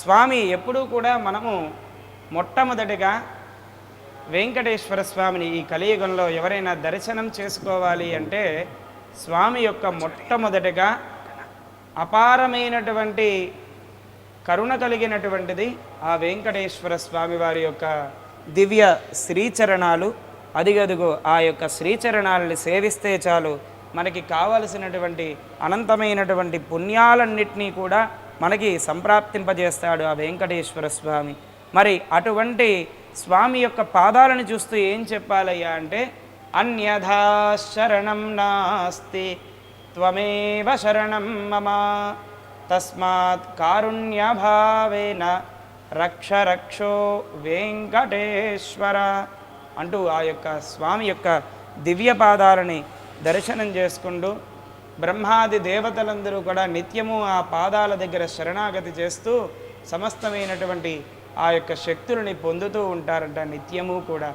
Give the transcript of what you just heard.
స్వామి ఎప్పుడూ కూడా మనము మొట్టమొదటిగా వెంకటేశ్వర స్వామిని ఈ కలియుగంలో ఎవరైనా దర్శనం చేసుకోవాలి అంటే స్వామి యొక్క మొట్టమొదటిగా అపారమైనటువంటి కరుణ కలిగినటువంటిది ఆ వెంకటేశ్వర స్వామి వారి యొక్క దివ్య శ్రీచరణాలు. అదిగదుగో ఆ యొక్క శ్రీచరణాలని సేవిస్తే చాలు మనకి కావలసినటువంటి అనంతమైనటువంటి పుణ్యాలన్నిటినీ కూడా మనకి సంప్రాప్తింపజేస్తాడు ఆ వెంకటేశ్వర స్వామి. మరి అటువంటి స్వామి యొక్క పాదాలను చూస్తూ ఏం చెప్పాలయ్యా అంటే, అన్యథా శరణం నాస్తి త్వమేవ శరణం మమ తస్మాత్ కారుణ్యభావేన రక్ష రక్షో వెంకటేశ్వర అంటూ ఆ యొక్క స్వామి యొక్క దివ్య పాదాలని దర్శనం చేసుకుంటూ బ్రహ్మాది దేవతలందరూ కూడా నిత్యము ఆ పాదాల దగ్గర శరణాగతి చేస్తూ సమస్తమైనటువంటి ఆ యొక్క శక్తులని పొందుతూ ఉంటారంట నిత్యము కూడా.